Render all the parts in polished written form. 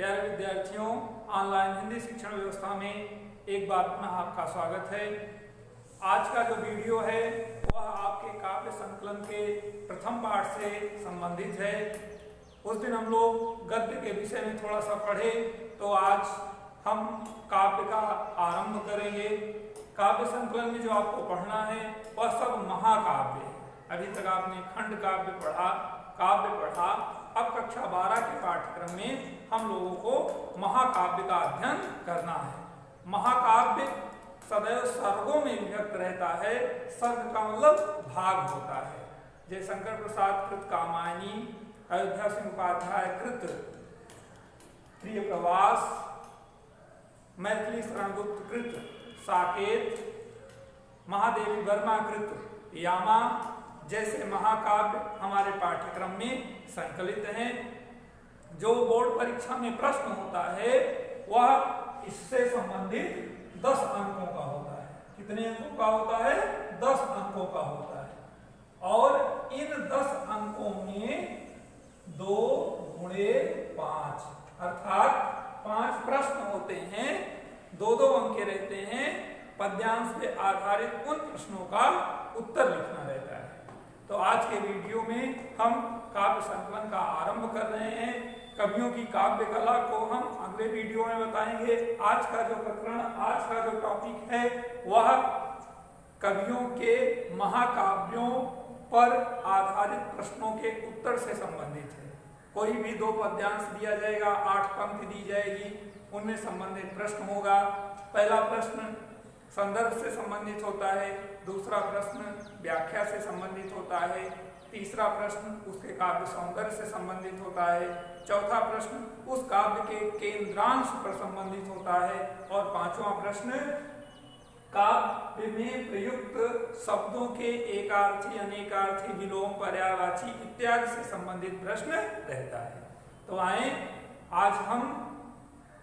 प्यारे विद्यार्थियों, ऑनलाइन हिंदी शिक्षण व्यवस्था में एक बार पुनः आपका स्वागत है। आज का जो वीडियो है वह आपके काव्य संकलन के प्रथम पाठ से संबंधित है। उस दिन हम लोग गद्य के विषय में थोड़ा सा पढ़े, तो आज हम काव्य का आरंभ करेंगे। काव्य संकलन में जो आपको पढ़ना है वह सब महाकाव्य है। अभी तक आपने खंड काव्य पढ़ा, काव्य पढ़ा। अब कक्षा 12 के पाठ्यक्रम में हम लोगों को महाकाव्य का अध्ययन करना है। महाकाव्य सदैव सर्गों में विभक्त रहता है। सर्ग का मतलब भाग होता है। जयशंकर प्रसाद कृत कामायनी, अयोध्या सिंह उपाध्याय कृत प्रिय प्रवास, मैथिली शरण गुप्त कृत साकेत, महादेवी वर्मा कृत यामा जैसे महाकाव्य हमारे पाठ्यक्रम में संकलित हैं। जो बोर्ड परीक्षा में प्रश्न होता है वह इससे संबंधित 10 अंकों का होता है। कितने अंकों का होता है? 10 अंकों का होता है। और इन 10 अंकों में 2 गुणे 5 अर्थात 5 प्रश्न होते हैं। 2-2 अंक के रहते हैं। पद्यांश पे आधारित उन प्रश्नों का उत्तर लिखना रहता है। तो आज के वीडियो में हम काव्य संकलन का आरंभ कर रहे हैं। कवियों की काव्य कला को हम अगले वीडियो में बताएंगे। आज का जो प्रकरण, आज का जो टॉपिक है वह कवियों के महाकाव्यों पर आधारित प्रश्नों के उत्तर से संबंधित है। कोई भी 2 पद्यांश दिया जाएगा, 8 पंक्ति दी जाएगी, उनमें संबंधित प्रश्न होगा। पहला प्रश्न संदर्भ से संबंधित होता है, दूसरा प्रश्न व्याख्या से संबंधित होता है, तीसरा प्रश्न उसके काव्य सौंदर्य से संबंधित होता है, चौथा प्रश्न उस काव्य के केंद्रांश पर संबंधित होता है और 5वां प्रश्न काव्य में प्रयुक्त शब्दों के एकार्थी, अनेकार्थी, विलोम, पर्यायवाची इत्यादि से संबंधित प्रश्न रहता है। तो आए आज हम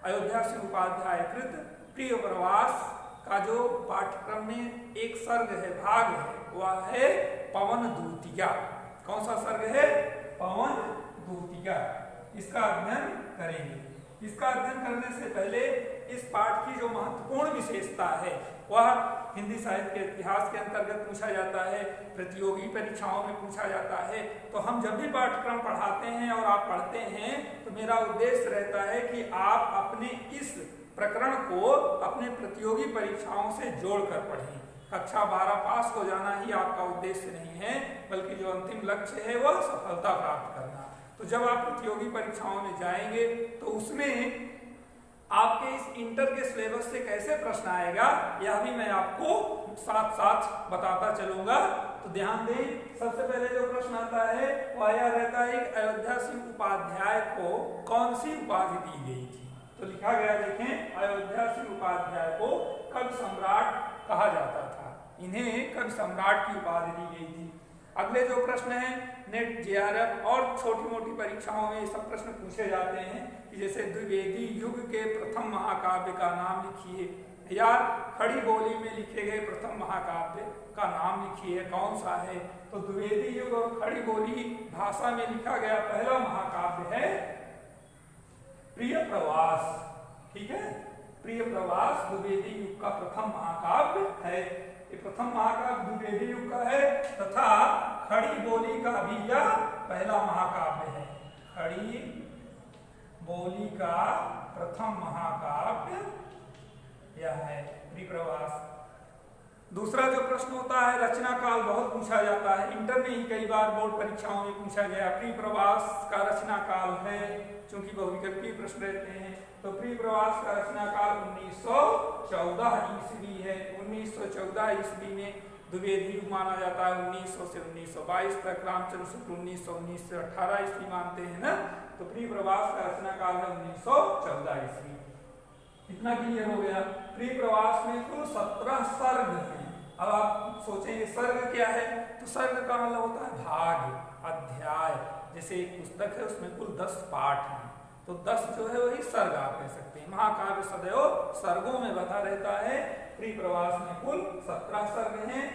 अयोध्या सिंह उपाध्याय कृत प्रिय प्रवास का जो पाठ्यक्रम में एक सर्ग है, भाग है, वह है पवन दूतिका। कौन सा सर्ग है? पवन दूतिका। इसका अध्ययन करेंगे। इसका अध्ययन करने से पहले इस पाठ की जो महत्वपूर्ण विशेषता है वह हिंदी साहित्य के इतिहास के अंतर्गत पूछा जाता है, प्रतियोगी परीक्षाओं में पूछा जाता है। तो हम जब भी पाठ्यक्रम पढ़ाते हैं और आप पढ़ते हैं तो मेरा उद्देश्य रहता है कि आप अपने इस प्रकरण को अपने प्रतियोगी परीक्षाओं से जोड़कर पढ़ें। कक्षा 12 पास हो जाना ही आपका उद्देश्य नहीं है, बल्कि जो अंतिम लक्ष्य है वह सफलता प्राप्त करना। तो जब आप प्रतियोगी परीक्षाओं में जाएंगे तो उसमें आपके इस इंटर के सिलेबस से कैसे प्रश्न आएगा यह भी मैं आपको साथ साथ बताता चलूंगा। तो ध्यान दें, सबसे पहले जो प्रश्न आता है वह यह रहता है कि अयोध्या सिंह उपाध्याय को कौन सी उपाधि दी गई थी। तो लिखा गया, देखें, अयोध्या सिंह उपाध्याय को कवि सम्राट कहा जाता था। इन्हें कवि सम्राट की उपाधि दी गई थी। अगले जो प्रश्न है नेट, जेआरएफ और छोटी मोटी परीक्षाओं में ये सब प्रश्न पूछे जाते हैं कि जैसे द्विवेदी युग के प्रथम महाकाव्य का नाम लिखिए, या खड़ी बोली में लिखे गए प्रथम महाकाव्य का नाम लिखिए, कौन सा है। तो द्विवेदी युग और खड़ी बोली भाषा में लिखा गया पहला महाकाव्य है प्रिय प्रवास। ठीक है, प्रिय प्रवास द्विवेदी युग का प्रथम महाकाव्य है। ये प्रथम महाकाव्य द्विवेदी युग का है तथा खड़ी बोली का भी यह पहला महाकाव्य है। खड़ी बोली का प्रथम महाकाव्य यह है प्रिय प्रवास। दूसरा जो प्रश्न होता है रचना काल, बहुत पूछा जाता है। इंटर में ही कई बार बोर्ड परीक्षाओं में पूछा गया। प्रिय प्रवास का रचना काल है, चूंकि बहुविकल्पीय प्रश्न रहते हैं। तो प्रिय प्रवास का रचना काल 1914 ईस्वी है। 1914 ईस्वी में द्विवेदी युग माना जाता है। 1900 से 1922 तक। रामचंद्र शुक्ल 1919 से 18 ईस्वी मानते हैं ना। तो प्रिय प्रवास का रचना काल है 1914 ईस्वी। इतना क्लियर हो गया। प्रिय प्रवास में कुल 17 सर्ग हैं। अब आप सोचेंगे सर्ग क्या है, तो सर्ग का मतलब होता है भाग, अध्याय। जैसे एक पुस्तक है उसमें कुल 10 पाठ हैं, तो 10 जो है वही सर्ग आप कह सकते हैं। महाकाव्य सदैव सर्गों में बधा रहता है। प्रिय प्रवास में कुल 17 सर्ग हैं।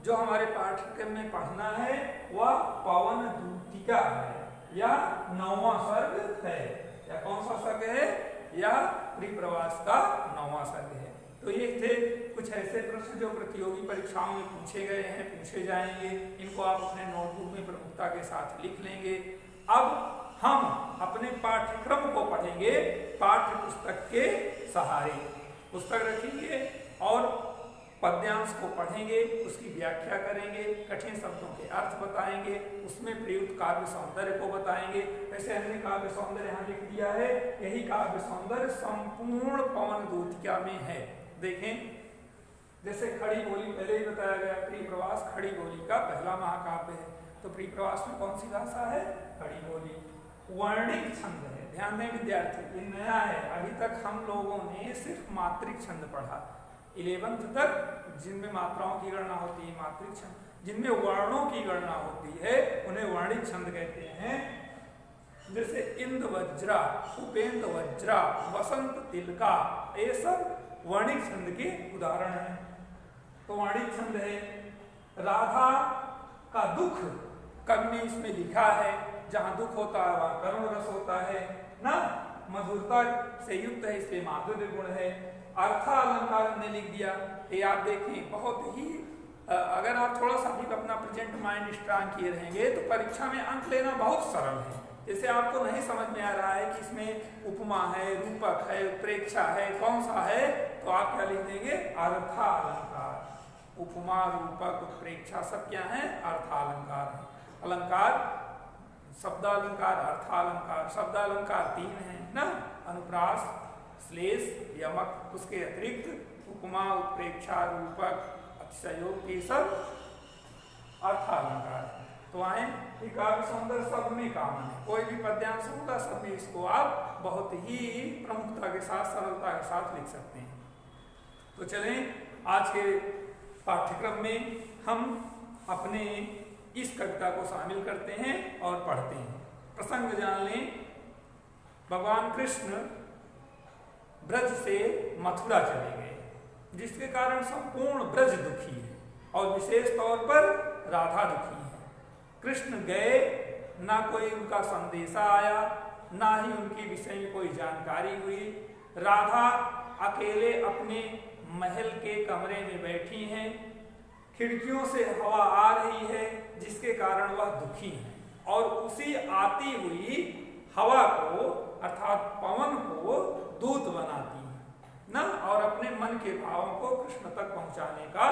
जो हमारे पाठ्यक्रम में पढ़ना है वह पवन दूतिका है, या 9वां सर्ग है। या कौन सा सर्ग यह परिप्रवास का 9वां सर्ग है। तो ये थे कुछ ऐसे प्रश्न जो प्रतियोगी परीक्षाओं में पूछे गए हैं, पूछे जाएंगे। इनको आप अपने नोटबुक में प्रमुखता के साथ लिख लेंगे। अब हम अपने पाठ्यक्रम को पढ़ेंगे पाठ्य पुस्तक के सहारे। पुस्तक रखेंगे और पद्यांश को पढ़ेंगे, उसकी व्याख्या करेंगे, कठिन शब्दों के अर्थ बताएंगे, उसमें प्रयुक्त काव्य सौंदर्य को बताएंगे। वैसे हमने काव्य सौंदर्य यहाँ लिख दिया है, यही काव्य सौंदर्य संपूर्ण पवन दूतिका में है। देखें, जैसे खड़ी बोली पहले ही बताया गया, परिप्रवास खड़ी बोली का पहला महाकाव्य है। तो परिप्रवास में कौन सी भाषा है? खड़ी बोली। वर्णिक छंद है, ध्यान दें विद्यार्थी, ये नया है। अभी तक हम लोगों ने सिर्फ मात्रिक छंद पढ़ा, 11th तक, जिनमें मात्राओं की गणना होती है मात्रिक छंद, जिनमें वर्णों की गणना होती है उन्हें वर्णिक छंद कहते हैं। जैसे इंद्र वज्रा, उपेंद्र वज्रा, वसंत तिलका, ये सब वर्णिक छंद के उदाहरण हैं। तो वर्णिक छंद है। राधा का दुख कवि ने इसमें लिखा है, जहां दुख होता है वहां करुण रस होता है ना, मधुरता से युक्त है, इसलिए माधुर्य गुण है। अर्था अलंकार ने लिख दिया। ये आप देखें, बहुत ही अगर आप थोड़ा सा भी अपना प्रेजेंट माइंड स्ट्रांग किए रहेंगे तो परीक्षा में अंक लेना बहुत सरल है। जैसे आपको नहीं समझ में आ रहा है कि इसमें उपमा है, रूपक है, उत्प्रेक्षा है, कौन सा है, तो आप क्या लिख देंगे? अर्था अलंकार। उपमा, रूपक, उत्प्रेक्षा सब क्या है? अर्थालंकार है। अलंकार, शब्दालंकार, अर्थालंकार। शब्दालंकार 3 है ना, अनुप्रास, श्लेष, यमक। उसके अतिरिक्त उपमा, उत्प्रेक्षा, रूपक, अतिशयोक्ति, ये सब अर्थालंकार है। तो आए, काव्य सौंदर्य सब में कॉमन है। कोई भी पद्यांश होगा सब में इसको आप बहुत ही प्रमुखता के साथ, सरलता के साथ लिख सकते हैं। तो चलें, आज के पाठ्यक्रम में हम अपने इस कविता को शामिल करते हैं और पढ़ते हैं। प्रसंग जान लें। भगवान कृष्ण ब्रज से मथुरा चले गए, जिसके कारण संपूर्ण ब्रज दुखी है और विशेष तौर पर राधा दुखी है। कृष्ण गए, ना कोई उनका संदेशा आया, ना ही उनके विषय में कोई जानकारी हुई। राधा अकेले अपने महल के कमरे में बैठी हैं, खिड़कियों से हवा आ रही है, जिसके कारण वह दुखी है और उसी आती हुई हवा को अर्थात पवन को दूत बनाती है ना, और अपने मन के भावों को कृष्ण तक पहुंचाने का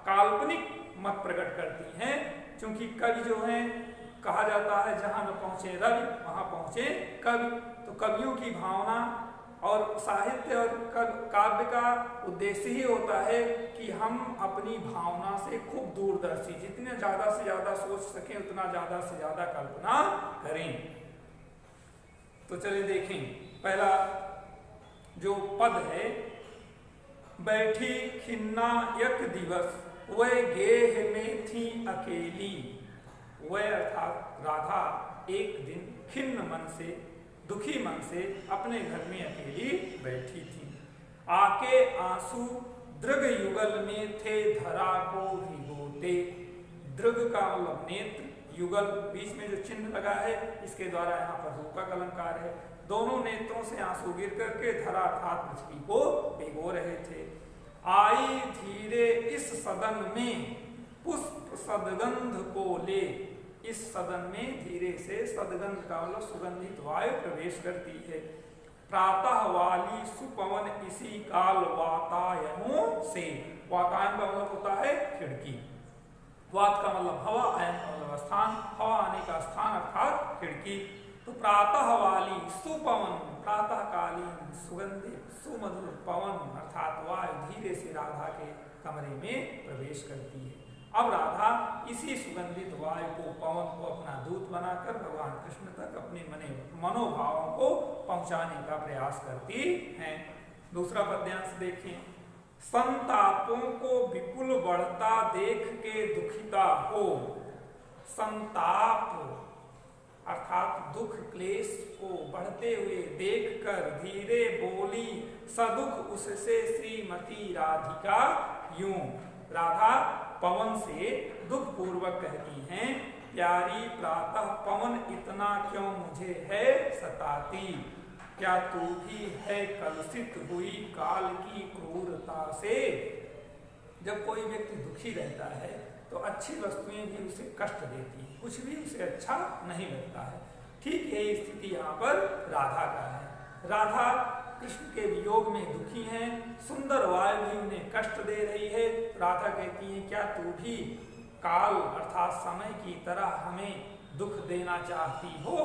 काल्पनिक मत प्रकट करती हैं। क्योंकि कवि जो हैं, कहा जाता है जहां न पहुंचे रवि वहां पहुंचे कवि। तो कवियों की भावना और साहित्य और काव्य का उद्देश्य ही होता है कि हम अपनी भावना से खूब दूरदर्शी, जितने ज्यादा से ज्यादा सोच सकें उतना ज्यादा से ज्यादा कल्पना करें। तो चलिए देखें, पहला जो पद है, बैठी खिन्ना एक दिवस वह गेह में थी अकेली। वह अर्थात राधा एक दिन खिन्न मन से, दुखी मन से अपने घर में अकेली बैठी थी। आके आंसू दृग युगल में थे धरा को भिगोते। दृग का मतलब नेत्र, युगल बीच में जो चिन्ह लगा है इसके द्वारा यहाँ पर रूपक अलंकार है। दोनों नेत्रों से आंसू गिर करके धरा अर्थात पृथ्वी को भिगो रहे थे। आई धीरे इस सदन में पुष्प सदगंध को ले। इस सदन में धीरे से सदगंध का मतलब सुगंधित वायु प्रवेश करती है। प्रातः वाली सुपवन इसी काल वातायनों से। वातायन का मतलब होता है खिड़की, वात का मतलब हवा, आयन का मतलब स्थान, हवा आने का स्थान अर्थात खिड़की। तो प्रातः वाली सुपवन, प्रातःकालीन सुगंधित सुमधुर पवन अर्थात वायु धीरे से राधा के कमरे में प्रवेश करती है। अब राधा इसी सुगंधित वायु को, पवन को अपना दूत बनाकर भगवान कृष्ण तक अपने मनोभावों को पहुंचाने का प्रयास करती हैं। दूसरा पद्यांश देखें। संतापों को विपुल बढ़ता देख के दुखिता हो। संताप अर्थात दुख क्लेश को बढ़ते हुए देखकर धीरे बोली सदुख उससे श्रीमती राधिका यूं। राधा पवन से दुख पूर्वक कहती हैं, प्यारी प्रातः पवन इतना क्यों मुझे है सताती। क्या तू भी है कलुषित हुई काल की क्रूरता से। जब कोई व्यक्ति दुखी रहता है तो अच्छी वस्तुएं भी उसे कष्ट देती हैं, कुछ भी उसे अच्छा नहीं लगता है। ठीक यही स्थिति यहाँ पर राधा का है। राधा कृष्ण के वियोग में दुखी हैं, सुंदर वायु भी उन्हें कष्ट दे रही है। राधा कहती है क्या तू भी काल अर्थात समय की तरह हमें दुख देना चाहती हो।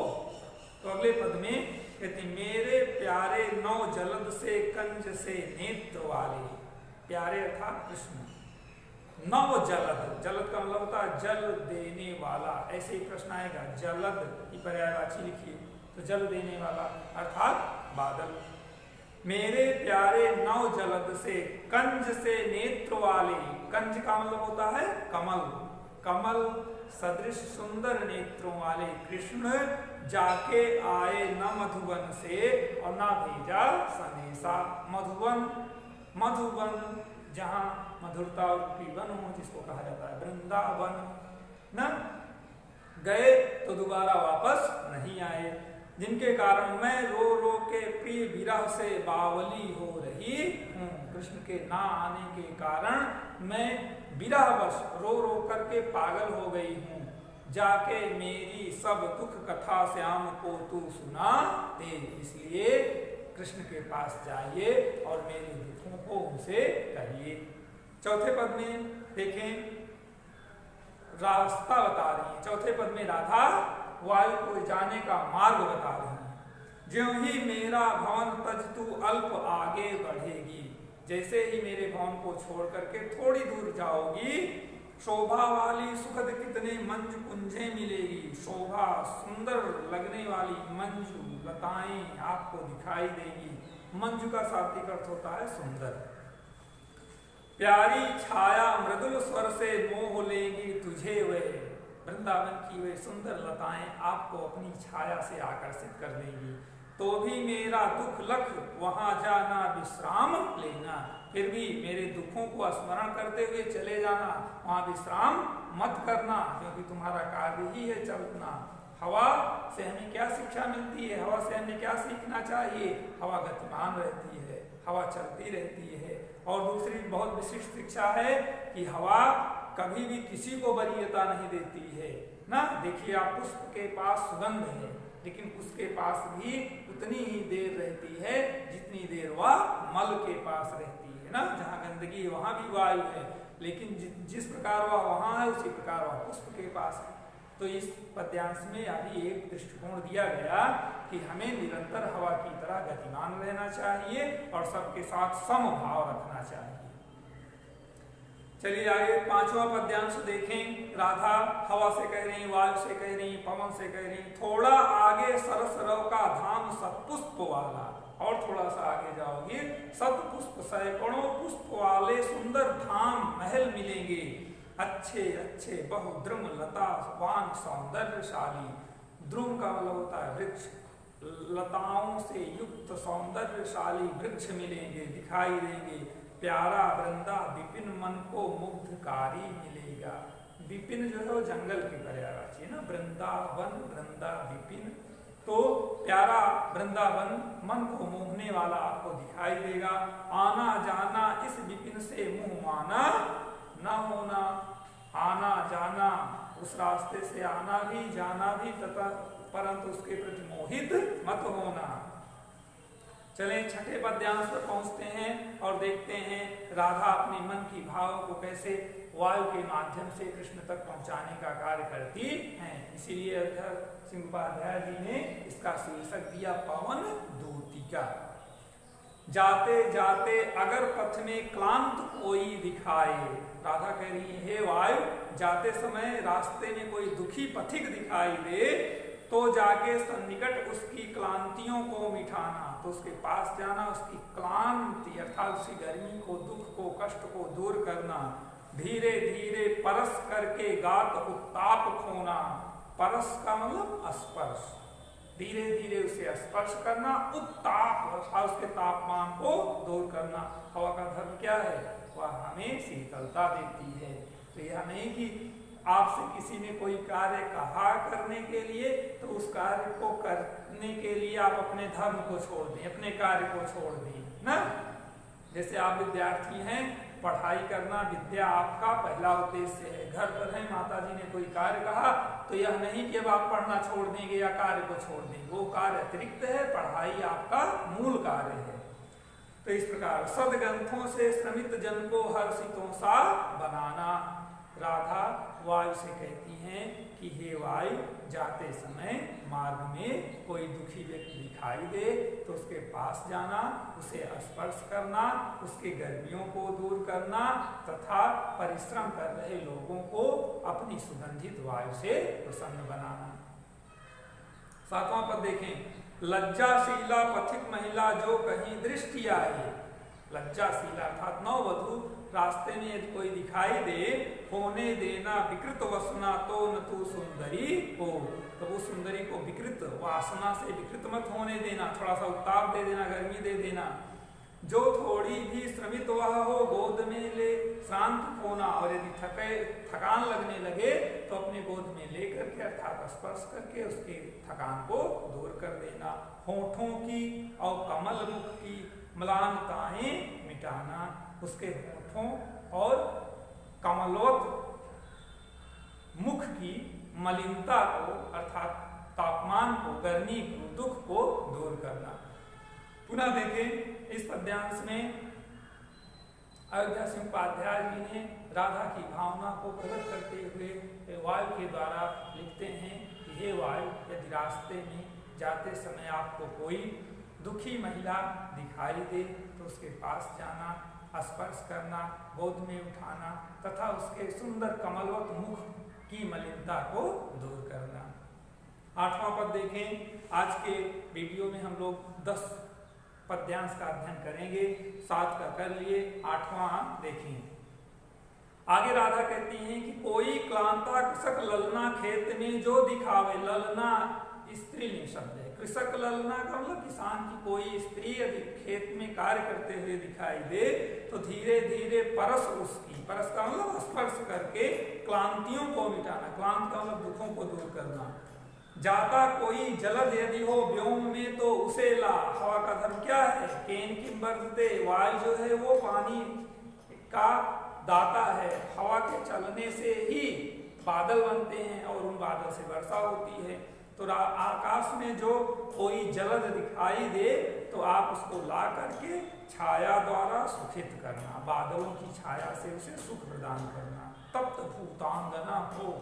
तो अगले पद में कहते मेरे प्यारे नौ जलद से कंज से नेत्र वाले, प्यारे अर्थात कृष्ण, नव जलद, जलद का मतलब होता है जल देने वाला। ऐसे ही प्रश्न आएगा जलद की पर्यायवाची लिखिए, तो जल देने वाला अर्थात बादल। मेरे प्यारे नव जलद से कंज से नेत्र वाले, कंज का मतलब होता है कमल, कमल सदृश सुंदर नेत्रों वाले कृष्ण जाके आए न मधुवन से और ना भेजा सनेसा। मधुवन, मधुवन जहाँ मधुरता और वन हो जिसको कहा जाता है वृंदावन, न गए तो दोबारा वापस नहीं आए, जिनके कारण मैं रो रो के प्रिय विरह से बावली हो रही हूँ। कृष्ण के ना आने के कारण मैं विरहवश रो रो करके पागल हो गई हूँ। जाके मेरी सब दुख कथा श्याम को तू सुना दे, इसलिए कृष्ण के पास जाइए और मेरे दुखों को उनसे कहिए। चौथे पद में देखें रास्ता बता रही है। चौथे पद में राधा वायु को जाने का मार्ग बता रही है। ज्यों ही मेरा भवन तज तू अल्प आगे बढ़ेगी, जैसे ही मेरे भवन को छोड़ करके थोड़ी दूर जाओगी, शोभा वाली सुखद कितने मंजू कुंजे मिलेगी। शोभा सुंदर लगने वाली मंजू लताएं आपको दिखाई देगी। मंजू का शाब्दिक अर्थ होता है सुंदर। प्यारी छाया मृदुल स्वर से मोह लेगी तुझे, वे वृंदावन की वे सुंदर लताएं आपको अपनी छाया से आकर्षित कर देंगी। तो भी मेरा दुख लख वहां जाना विश्राम लेना, फिर भी मेरे दुखों को स्मरण करते हुए चले जाना, वहां विश्राम मत करना, क्योंकि तुम्हारा कार्य ही है चलना। हवा से हमें क्या शिक्षा मिलती है, हवा से हमें क्या सीखना चाहिए। हवा गतिमान रहती है, हवा चलती रहती है। और दूसरी बहुत विशिष्ट शिक्षा है कि हवा कभी भी किसी को वरीयता नहीं देती है ना। देखिए आप पुष्प के पास सुगंध है, लेकिन उसके पास भी उतनी ही देर रहती है जितनी देर वह मल के पास रहती है ना। जहाँ गंदगी है वहां भी वायु है, लेकिन जिस प्रकार वह वहां है उसी प्रकार वह पुष्प के पास है। तो इस पद्यांश में अभी एक दृष्टिकोण दिया गया कि हमें निरंतर हवा की तरह गतिमान रहना चाहिए और सबके साथ समभाव रखना चाहिए। चलिए आगे पांचवा पद्यांश देखें। राधा हवा से कह रही, वायु से कह रही, पवन से कह रही, थोड़ा आगे सरसरव का धाम सतपुष्प वाला, और थोड़ा सा आगे जाओगे सतपुष्प सैकड़ों पुष्प वाले सुंदर धाम महल मिलेंगे। अच्छे अच्छे बहुद्रुम लता वान सौंदर्यशाली, द्रुम का मतलब होता है वृक्ष, लताओं से युक्त सौंदर्यशाली वृक्ष मिलेंगे, दिखाई देंगे। प्यारा वृंदा विपिन मन को मुग्धकारी मिलेगा। विपिन जो है वो जंगल की पर्यायवाची है ना, वृंदावन वृंदा विपिन, तो प्यारा वृंदावन मन को मोहने वाला आपको दिखाई देगा। आना जाना इस विपिन से मुंह माना न होना, आना जाना उस रास्ते से आना भी जाना भी तथा परंतु उसके प्रति मोहित मत होना। चलें छठे पद्यांश पर पहुंचते हैं और देखते हैं राधा अपने मन की भाव को कैसे वायु के माध्यम से कृष्ण तक पहुंचाने का कार्य करती हैं। इसीलिए सिंह उपाध्याय जी ने इसका शीर्षक दिया पवन दूतिका। जाते जाते अगर पथ में क्लांत कोई दिखाए, राधा कह रही है हे वायु, जाते समय रास्ते में कोई दुखी पथिक दिखाई दे तो जाके सन्निकट उसकी क्लांतियों को मिटाना, तो उसके पास जाना, उसकी क्लांति अर्थात उसकी गर्मी को, दुख को, कष्ट को दूर करना। धीरे धीरे परस करके गात उत्ताप खोना, परस का मतलब स्पर्श, धीरे धीरे उसे स्पर्श करना, उत्ताप अर्थात उसके तापमान को दूर करना। हवा का धर्म क्या है? वह हमें शीतलता देती है। तो यह नहीं कि आपसे किसी ने कोई कार्य कहा करने के लिए, तो उस कार्य को करने के लिए आप अपने धर्म को छोड़ दें, अपने कार्य को छोड़ दें ना। जैसे आप विद्यार्थी हैं, पढ़ाई करना विद्या आपका पहला उद्देश्य है। घर पर है, माता जी ने कोई कार्य कहा तो यह नहीं कि अब आप पढ़ना छोड़ देंगे या कार्य को छोड़ देंगे, वो कार्य अतिरिक्त है, पढ़ाई आपका मूल कार्य है। तो इस प्रकार सदग्रंथों से श्रमित जन को हर्षितों सा बनाना। राधा वायु से कहती हैं कि हे वायु, जाते समय मार्ग में कोई दुखी व्यक्ति दिखाई दे तो उसके पास जाना, उसे स्पर्श करना, उसके गर्मियों को दूर करना तथा परिश्रम कर रहे लोगों को अपनी सुगंधित वायु से प्रसन्न बनाना। 7वां पद देखें, लज्जाशीला पथिक महिला जो कहीं दृष्टि आए। लज्जाशीला अर्थात नववधू रास्ते में यदि कोई दिखाई दे, होने देना विकृत वसना तो न तू सुंदरी हो। तो वो सुंदरी को विकृत वासना से विकृत मत होने देना, थोड़ा सा उत्ताप दे देना, गर्मी दे देना। जो थोड़ी भी श्रमित वह हो गोद में ले शांत होना, और यदि थकान लगने लगे तो अपने गोद में ले करके अर्थात स्पर्श करके उसके थकान को दूर कर देना। होठों की और कमल मुख की म्लानताएं मिटाना, उसके होठों और कमलवत मुख की मलिनता को अर्थात तापमान को, गर्मी को, दुख को दूर करना। पुनः देखें इस पद्यांश में अयोध्या सिंह उपाध्याय जी ने राधा की भावना को प्रकट करते हुए वायु के द्वारा लिखते हैं कि हे वायु, यदि रास्ते में जाते समय आपको कोई दुखी महिला दिखाई दे तो उसके पास जाना, स्पर्श करना, गोद में उठाना तथा उसके सुंदर कमलवत मुख की मलिनता को दूर करना। 8वां पद देखें। आज के वीडियो में हम लोग 10 पद्यांश का अध्ययन करेंगे, 7 का कर लिए, 8वां देखें। आगे राधा कहती हैं कि कोई क्लांता कृषक ललना खेत में जो दिखावे। ललना स्त्रीलिंग शब्द है। कृषक ललना का मतलब किसान की कोई स्त्री यदि खेत में कार्य करते हुए दिखाई दे तो धीरे धीरे परस उसकी, परस का मतलब स्पर्श करके क्लांतियों को मिटाना, क्लांत का मतलब दुखों को दूर करना। जाता कोई जलद यदि हो व्योम में तो उसे ला। हवा का धर्म क्या है? केन किम बरसते। वायु जो है वो पानी का दाता है, हवा के चलने से ही बादल बनते हैं और उन बादल से वर्षा होती है। तो आकाश में जो कोई जलद दिखाई दे तो आप उसको ला करके छाया द्वारा सुखित करना, बादलों की छाया से उसे सुख प्रदान करना। तप्त भूतांगना हो,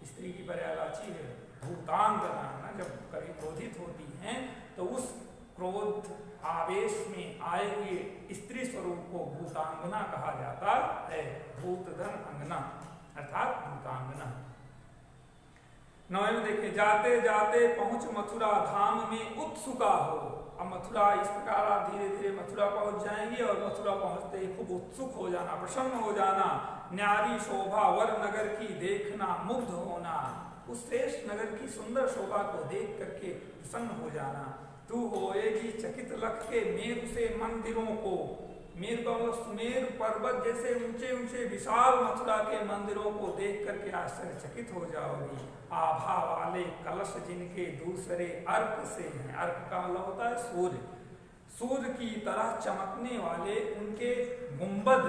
स्त्री की पर्यायवाची है भूतांगना, जब कभी क्रोधित होती हैं तो उस क्रोध आवेश में आए हुए स्त्री स्वरूप को भूतांगना कहा जाता है। भूतधन अंगना अर्थात भूतांगना। 9 में देखें, जाते जाते पहुंच मथुरा धाम में उत्सुका हो। अब मथुरा इस प्रकार आप धीरे धीरे मथुरा पहुंच जाएंगे और मथुरा पहुंचते ही खूब उत्सुक हो जाना, प्रसन्न हो जाना। न्यारी शोभा वर नगर की देखना, मुग्ध होना, उस श्रेष्ठ नगर की सुंदर शोभा को देख करके प्रसन्न हो जाना। तू होएगी चकित लख के मेरु से मंदिरों को। मेरु का मतलब सुमेर पर्वत जैसे ऊंचे ऊंचे विशाल मथुरा के मंदिरों को देख करके आश्चर्यचकित हो जाओगी। आभा वाले कलश जिनके दूसरे अर्क से हैं, अर्क का मतलब होता है सूर्य, सूर्य की तरह चमकने वाले उनके गुंबद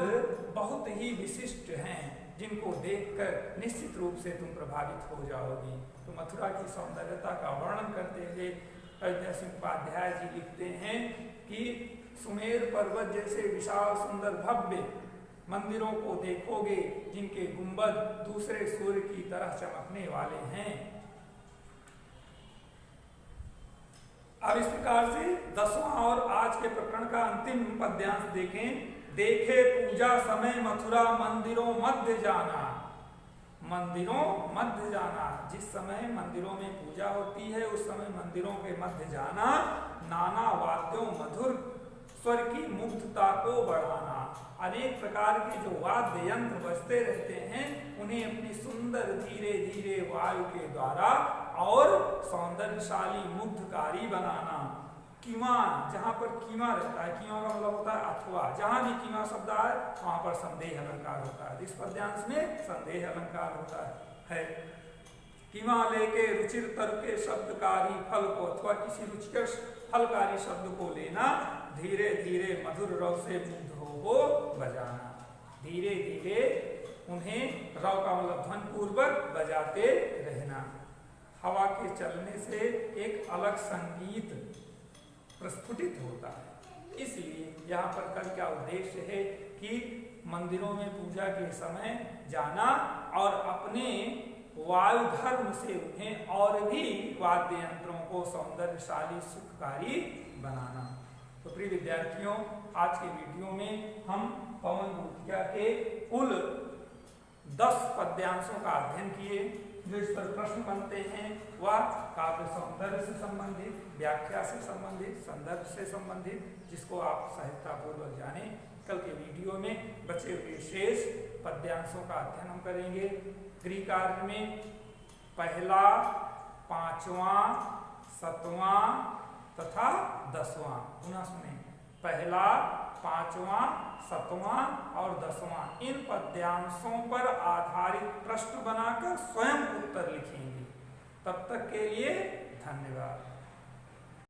बहुत ही विशिष्ट हैं, जिनको देखकर निश्चित रूप से तुम प्रभावित हो जाओगी। तो मथुरा की सौंदर्यता का वर्णन करते हुए अयोध्या सिंह उपाध्याय जी लिखते हैं कि सुमेर पर्वत जैसे विशाल सुंदर भव्य मंदिरों को देखोगे जिनके गुंबद दूसरे सूर्य की तरह चमकने वाले हैं। अब इस प्रकार से 10वां और आज के प्रकरण का अंतिम पद्यांश देखें। देखे पूजा समय मथुरा मंदिरों मध्य जाना। मंदिरों मध्य जाना, जिस समय मंदिरों में पूजा होती है उस समय मंदिरों के मध्य जाना। नाना वाद्यों मधुर स्वर की मुग्धता को बढ़ाना। अनेक प्रकार के जो वाद्य यंत्र बजते रहते हैं उन्हें अपनी सुंदर धीरे धीरे वायु के द्वारा और सौंदर्यशाली मुग्धकारी बनाना। कीमा, जहाँ पर कीमा रहता है, कीमा का मतलब होता है अथवा, जहाँ भी कीमा शब्द आए वहाँ पर संदेह अलंकार होता है। इस पद्यांश में संदेह अलंकार होता है। है। किमालय के रुचिर तर्के शब्दकारी फल को अथवा किसी रुचिकर फलकारी शब्द को लेना, धीरे धीरे मधुर रव से मुग्ध हो वो बजाना। धीरे धीरे उन्हें रव का मतलब ध्वनि पूर्वक बजाते रहना। हवा के चलने से एक अलग संगीत प्रस्फुटित होता है। इसलिए यहाँ पर कल क्या उद्देश्य है कि मंदिरों में पूजा के समय जाना और अपने वायु धर्म से उन्हें और भी वाद्य यंत्रों को सौंदर्यशाली सुखकारी बनाना। तो प्रिय विद्यार्थियों, आज के वीडियो में हम पवन भूतिया के कुल 10 पद्यांशों का अध्ययन किए। जो इस पर प्रश्न बनते हैं वह काव्य सौंदर्य से संबंधित, व्याख्या से संबंधित, संदर्भ से संबंधित, जिसको आप सहजतापूर्वक जाने। कल के वीडियो में बचे हुए शेष पद्यांशों का अध्ययन हम करेंगे। गृह कार्य में पहला, 5वां, 7वां तथा 10वां। पुनः सुने, पहला, 5वां, 7वां और 10वां इन पद्यांशों पर आधारित प्रश्न बनाकर स्वयं उत्तर लिखेंगे। तब तक के लिए धन्यवाद।